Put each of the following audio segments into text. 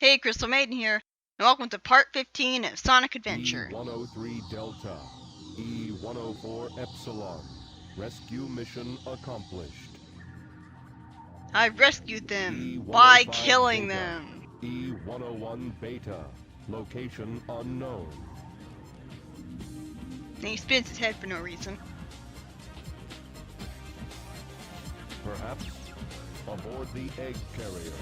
Hey, Crystal Maiden here, and welcome to part 15 of Sonic Adventure. E-103 Delta, E-104 Epsilon. Rescue mission accomplished. I've rescued them E-105 by killing Beta, them. E-101 Beta, location unknown. And he spins his head for no reason. Perhaps aboard the egg carrier.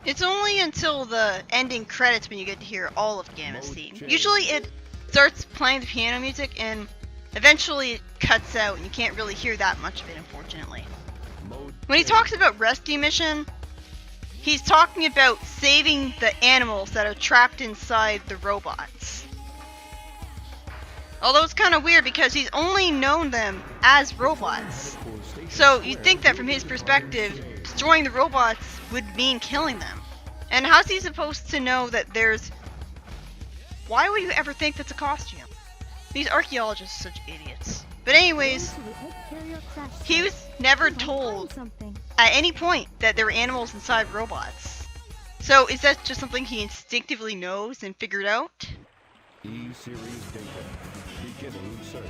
It's only until the ending credits when you get to hear all of Gamma's Mode theme. change. Usually it starts playing the piano music and eventually it cuts out and you can't really hear that much of it, unfortunately. Mode When he change. talks about rescue mission, he's talking about saving the animals that are trapped inside the robots. Although it's kind of weird because he's only known them as robots. So you'd think that from his perspective, destroying the robots would mean killing them. And how's he supposed to know that there's... Why would you ever think that's a costume? These archaeologists are such idiots. But anyways, he was never told at any point that there were animals inside robots. So is that just something he instinctively knows and figured out? E-series data. Beginning search.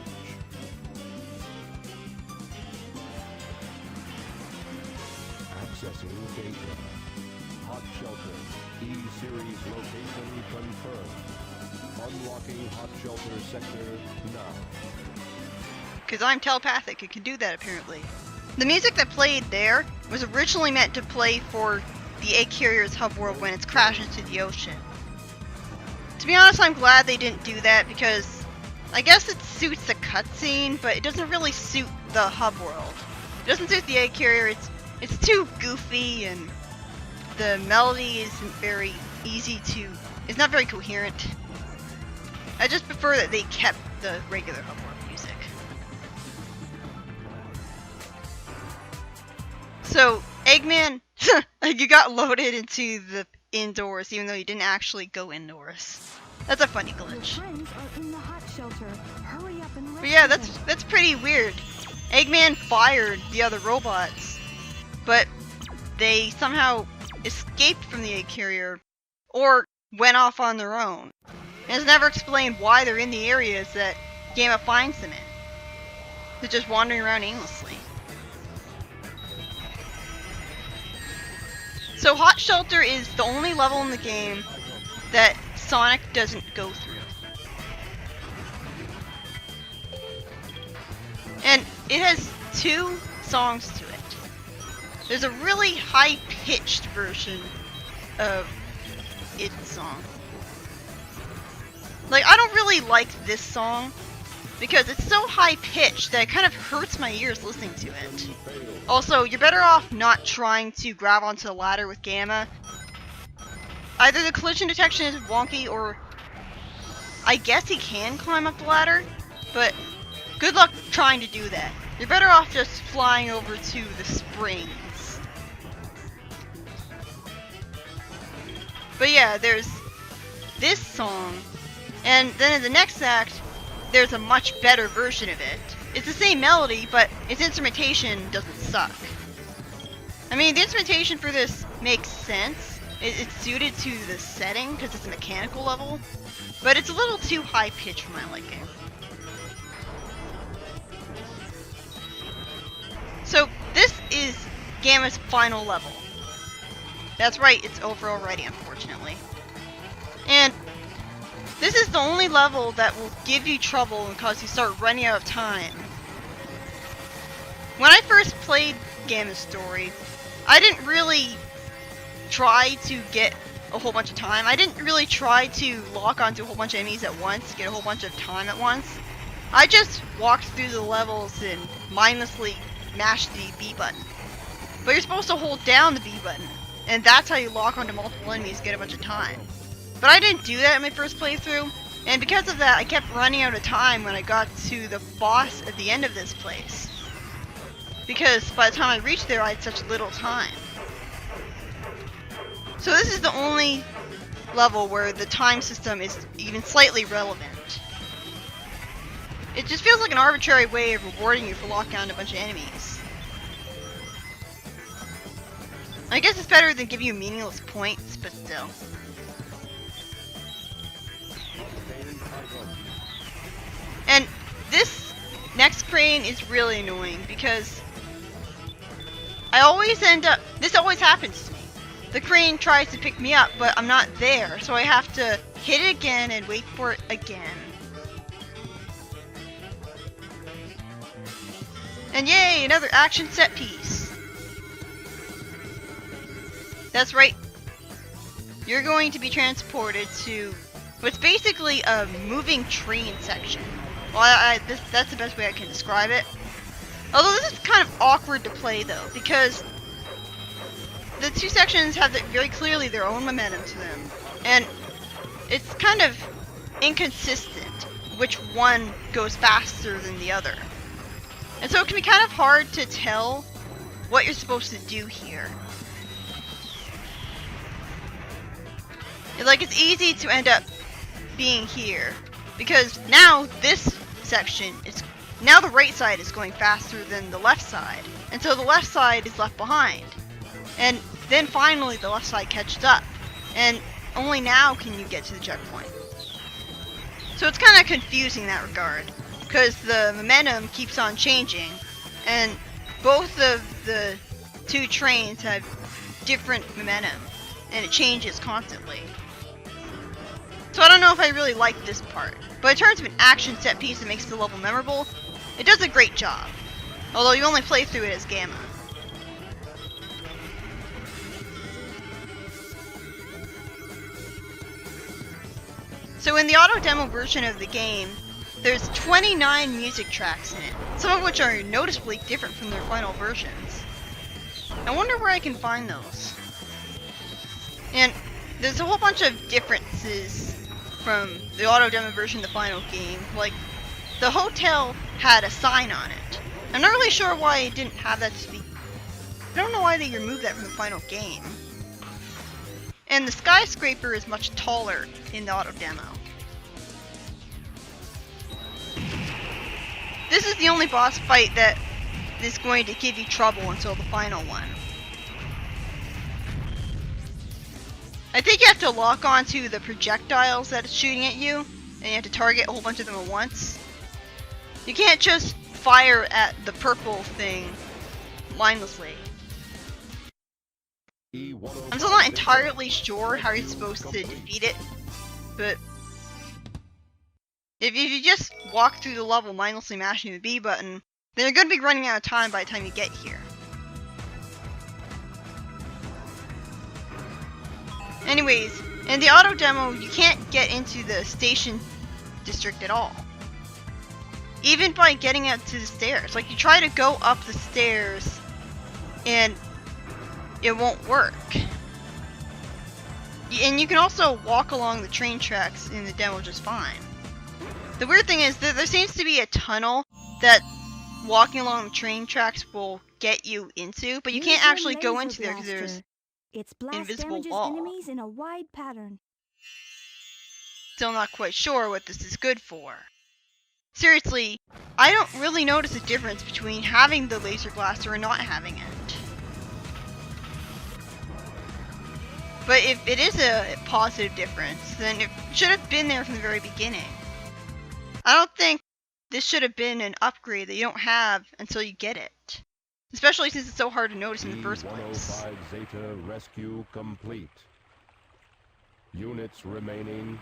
Accessing data. Hot shelter. E-series location confirmed. Unlocking hot shelter sector now. Because I'm telepathic, it can do that apparently. The music that played there was originally meant to play for the egg carrier's hub world when it's crashed into the ocean. To be honest, I'm glad they didn't do that because I guess it suits the cutscene, but it doesn't really suit the hub world. It doesn't suit the egg carrier, it's too goofy and the melody isn't very easy to... It's not very coherent. I just prefer that they kept the regular hub world music. So, Eggman, you got loaded into the indoors even though you didn't actually go indoors. That's a funny glitch. But yeah, that's pretty weird. Eggman fired the other robots, but they somehow escaped from the egg carrier or went off on their own. And it's never explained why they're in the areas that Gamma finds them in. They're just wandering around aimlessly. So Hot Shelter is the only level in the game that Sonic doesn't go through. And it has two songs to it. There's a really high-pitched version of its song. Like, I don't really like this song because it's so high-pitched that it kind of hurts my ears listening to it. Also, you're better off not trying to grab onto the ladder with Gamma. Either the collision detection is wonky or I guess he can climb up the ladder, but good luck trying to do that. You're better off just flying over to the springs. But yeah, there's this song, and then in the next act, there's a much better version of it. It's the same melody, but its instrumentation doesn't suck. I mean, the instrumentation for this makes sense. It's suited to the setting because it's a mechanical level, but it's a little too high-pitched for my liking. So this is Gamma's final level. That's right, it's over already, unfortunately. And this is the only level that will give you trouble because you start running out of time. When I first played Gamma's story, I didn't really try to get a whole bunch of time. I didn't really try to lock onto a whole bunch of enemies at once, get a whole bunch of time at once. I just walked through the levels and mindlessly mashed the B button. But you're supposed to hold down the B button, and that's how you lock onto multiple enemies and get a bunch of time. But I didn't do that in my first playthrough, and because of that I kept running out of time when I got to the boss at the end of this place. Because by the time I reached there I had such little time. So this is the only level where the time system is even slightly relevant. It just feels like an arbitrary way of rewarding you for locking on a bunch of enemies. I guess it's better than give you meaningless points, but still. And this next crane is really annoying because I always end up, this always happens to me. The crane tries to pick me up, but I'm not there, so I have to hit it again and wait for it again. And yay, another action set piece. That's right. You're going to be transported to what's basically a moving train section. Well, that's the best way I can describe it. Although this is kind of awkward to play though, because the two sections have very clearly their own momentum to them. And it's kind of inconsistent which one goes faster than the other. And so it can be kind of hard to tell what you're supposed to do here. Like, it's easy to end up being here, because now this section is, now the right side is going faster than the left side, and so the left side is left behind. And then finally the left side catches up, and only now can you get to the checkpoint. So it's kind of confusing in that regard, because the momentum keeps on changing, and both of the two trains have different momentum, and it changes constantly. So I don't know if I really like this part, but in terms of an action set piece that makes the level memorable, it does a great job, although you only play through it as Gamma. So in the auto demo version of the game, there's 29 music tracks in it, some of which are noticeably different from their final versions. I wonder where I can find those. And there's a whole bunch of differences from the auto demo version to the final game. Like, the hotel had a sign on it. I'm not really sure why it didn't have that to be. I don't know why they removed that from the final game. And the skyscraper is much taller in the auto demo. This is the only boss fight that is going to give you trouble until the final one. I think you have to lock onto the projectiles that it's shooting at you, and you have to target a whole bunch of them at once. You can't just fire at the purple thing mindlessly. I'm still not entirely sure how you're supposed to defeat it, but if you just walk through the level mindlessly mashing the B button, then you're going to be running out of time by the time you get here. Anyways, in the auto demo, you can't get into the station district at all. Even by getting up to the stairs. Like, you try to go up the stairs, and it won't work. And you can also walk along the train tracks in the demo just fine. The weird thing is that there seems to be a tunnel that walking along the train tracks will get you into, but you can't actually go into there because there's its blast invisible damages wall. enemies in a wide pattern. Still not quite sure what this is good for. Seriously, I don't really notice a difference between having the laser blaster and not having it. But if it is a positive difference, then it should have been there from the very beginning. I don't think this should have been an upgrade that you don't have until you get it. Especially since it's so hard to notice in the first place. E-105 Zeta rescue complete. Units remaining.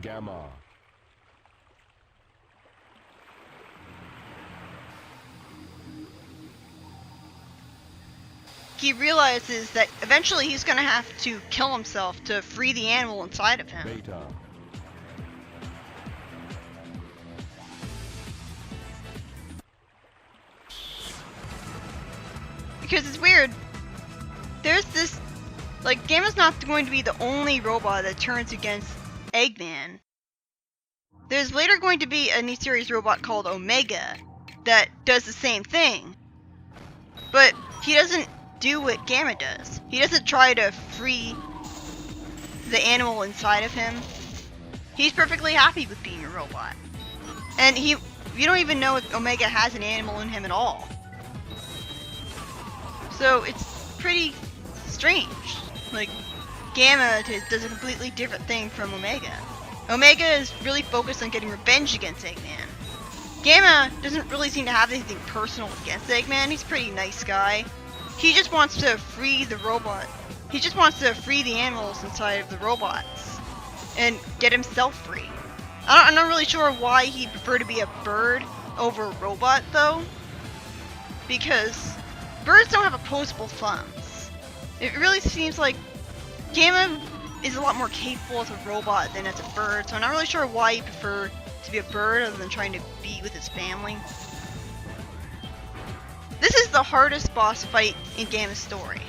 Gamma. He realizes that eventually he's gonna have to kill himself to free the animal inside of him. Beta. Because it's weird. There's this, like, Gamma's not going to be the only robot that turns against Eggman. There's later going to be a new series robot called Omega that does the same thing. But he doesn't do what Gamma does. He doesn't try to free the animal inside of him, he's perfectly happy with being a robot. And you don't even know if Omega has an animal in him at all. So it's pretty strange. Like, Gamma does a completely different thing from Omega. Omega is really focused on getting revenge against Eggman. Gamma doesn't really seem to have anything personal against Eggman. He's a pretty nice guy. He just wants to free the robot. He just wants to free the animals inside of the robots and get himself free. I'm not really sure why he'd prefer to be a bird over a robot, though, because birds don't have opposable thumbs. It really seems like Gamma is a lot more capable as a robot than as a bird, so I'm not really sure why he'd prefer to be a bird other than trying to be with his family. This is the hardest boss fight in Gamma's story.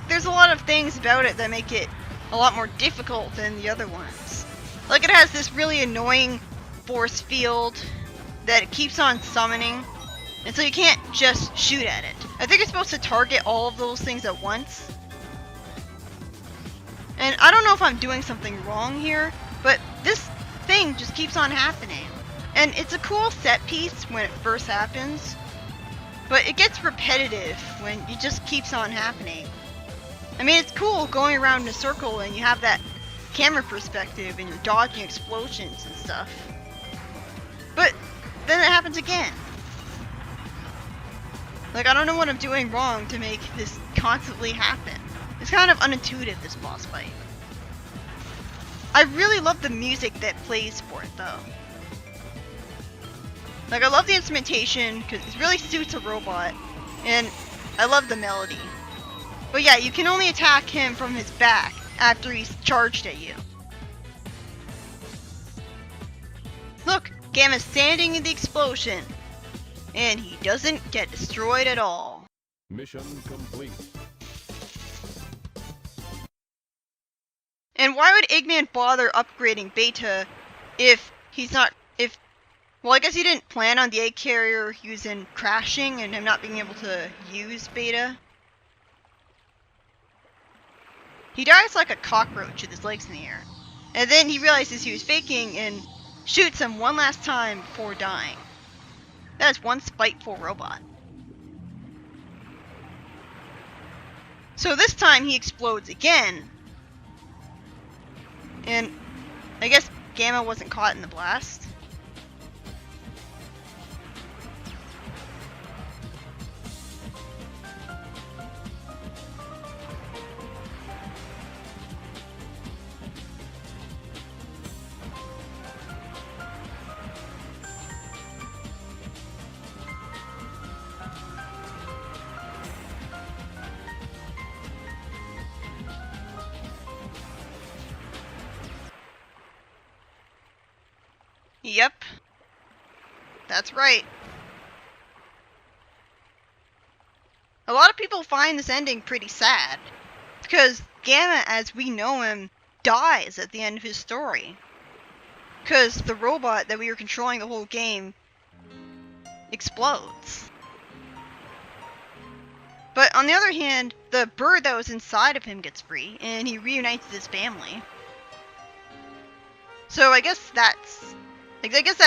There's a lot of things about it that make it a lot more difficult than the other ones. Like, it has this really annoying force field that it keeps on summoning, and so you can't just shoot at it. I think it's supposed to target all of those things at once. And I don't know if I'm doing something wrong here, but this thing just keeps on happening. And it's a cool set piece when it first happens, but it gets repetitive when it just keeps on happening. I mean, it's cool going around in a circle and you have that camera perspective and you're dodging explosions and stuff. But then it happens again. Like, I don't know what I'm doing wrong to make this constantly happen. It's kind of unintuitive, this boss fight. I really love the music that plays for it, though. Like, I love the instrumentation because it really suits a robot, and I love the melody. But yeah, you can only attack him from his back after he's charged at you. Look, Gamma's standing in the explosion, and he doesn't get destroyed at all. Mission complete. And why would Eggman bother upgrading Beta if he's not, well, I guess he didn't plan on the egg carrier using crashing and him not being able to use Beta. He dies like a cockroach with his legs in the air. And then he realizes he was faking and shoots him one last time before dying. That is one spiteful robot. So this time he explodes again. And I guess Gamma wasn't caught in the blast. Yep. That's right. A lot of people find this ending pretty sad, because Gamma, as we know him, dies at the end of his story. Because the robot that we were controlling the whole game explodes. But on the other hand, the bird that was inside of him gets free, and he reunites with his family. So I guess that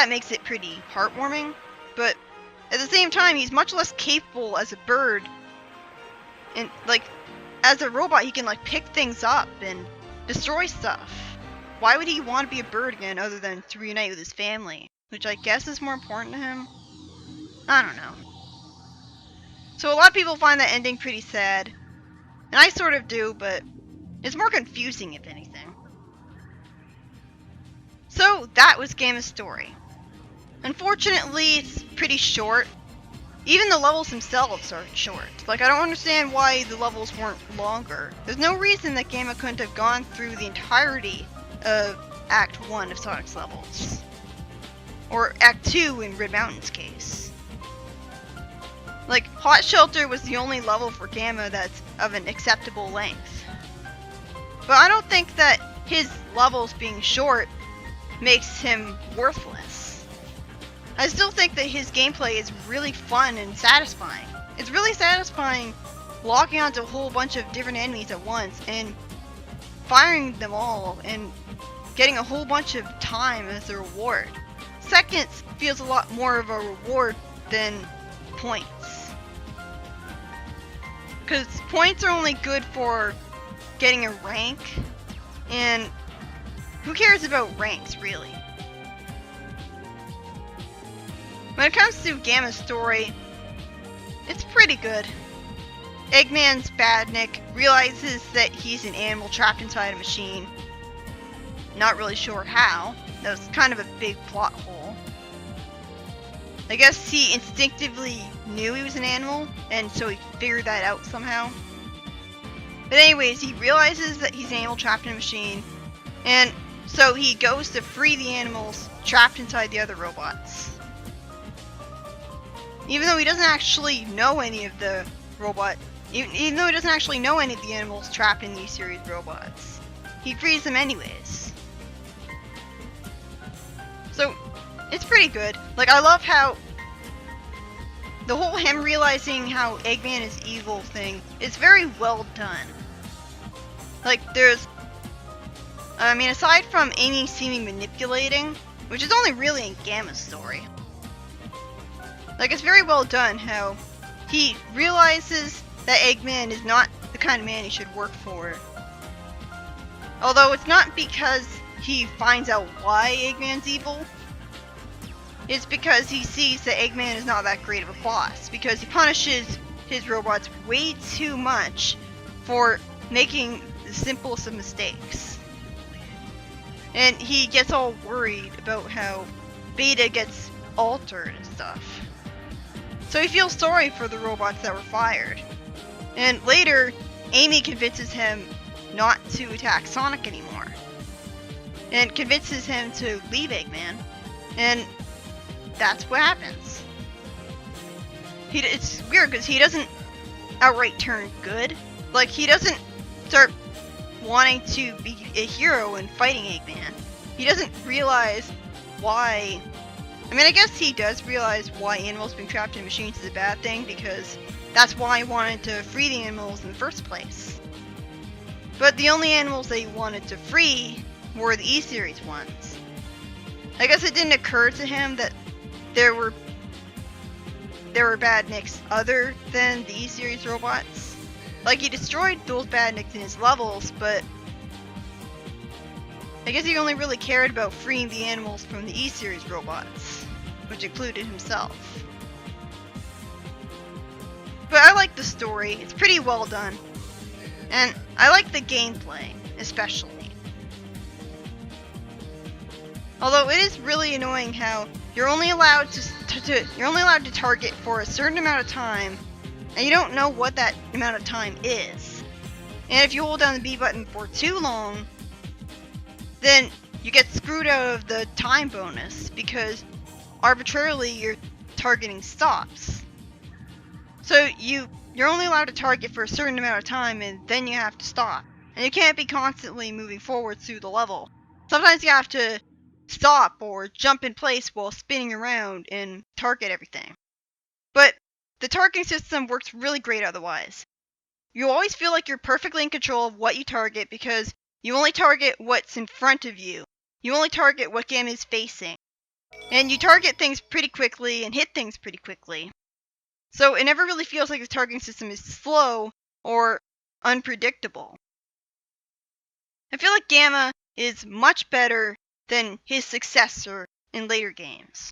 makes it pretty heartwarming, but at the same time, he's much less capable as a bird. And, like, as a robot, he can, like, pick things up and destroy stuff. Why would he want to be a bird again other than to reunite with his family? Which I guess is more important to him? I don't know. So a lot of people find that ending pretty sad. And I sort of do, but it's more confusing, if anything. So that was Gamma's story. Unfortunately, it's pretty short. Even the levels themselves are short. Like, I don't understand why the levels weren't longer. There's no reason that Gamma couldn't have gone through the entirety of Act 1 of Sonic's levels. Or Act 2 in Red Mountain's case. Like, Hot Shelter was the only level for Gamma that's of an acceptable length. But I don't think that his levels being short makes him worthless. I still think that his gameplay is really fun and satisfying. It's really satisfying locking onto a whole bunch of different enemies at once and firing them all and getting a whole bunch of time as a reward. Seconds feels a lot more of a reward than points. Because points are only good for getting a rank, and who cares about ranks, really? When it comes to Gamma's story, it's pretty good. Eggman's Badnik realizes that he's an animal trapped inside a machine. Not really sure how. That was kind of a big plot hole. I guess he instinctively knew he was an animal, and so he figured that out somehow. But anyways, he realizes that he's an animal trapped in a machine, and so he goes to free the animals trapped inside the other robots. Even though he doesn't actually know any of the even though he doesn't actually know any of the animals trapped in these series robots, he frees them anyways. So, it's pretty good. Like, I love how the whole him realizing how Eggman is evil thing is very well done. Like, aside from Amy seeming manipulating, which is only really in Gamma's story. Like, it's very well done how he realizes that Eggman is not the kind of man he should work for. Although it's not because he finds out why Eggman's evil. It's because he sees that Eggman is not that great of a boss, because he punishes his robots way too much for making the simplest of mistakes. And he gets all worried about how Beta gets altered and stuff. So he feels sorry for the robots that were fired. And later, Amy convinces him not to attack Sonic anymore. And convinces him to leave Eggman. And that's what happens. It's weird because he doesn't outright turn good. Like, he doesn't start wanting to be a hero and fighting Eggman. He doesn't realize why. I mean, I guess he does realize why animals being trapped in machines is a bad thing, because that's why he wanted to free the animals in the first place. But the only animals that he wanted to free were the E-Series ones. I guess it didn't occur to him that there were Badniks other than the E-Series robots. Like, he destroyed those Badniks in his levels, but I guess he only really cared about freeing the animals from the E-Series robots, which included himself. But I like the story, it's pretty well done. And I like the gameplay, especially. Although it is really annoying how you're only allowed to target for a certain amount of time, and you don't know what that amount of time is. And if you hold down the B button for too long, then you get screwed out of the time bonus, because arbitrarily your targeting stops. So you're only allowed to target for a certain amount of time, and then you have to stop. And you can't be constantly moving forward through the level. Sometimes you have to stop or jump in place while spinning around and target everything. But the targeting system works really great otherwise. You always feel like you're perfectly in control of what you target, because you only target what's in front of you. You only target what Gamma is facing. And you target things pretty quickly and hit things pretty quickly. So it never really feels like the targeting system is slow or unpredictable. I feel like Gamma is much better than his successor in later games.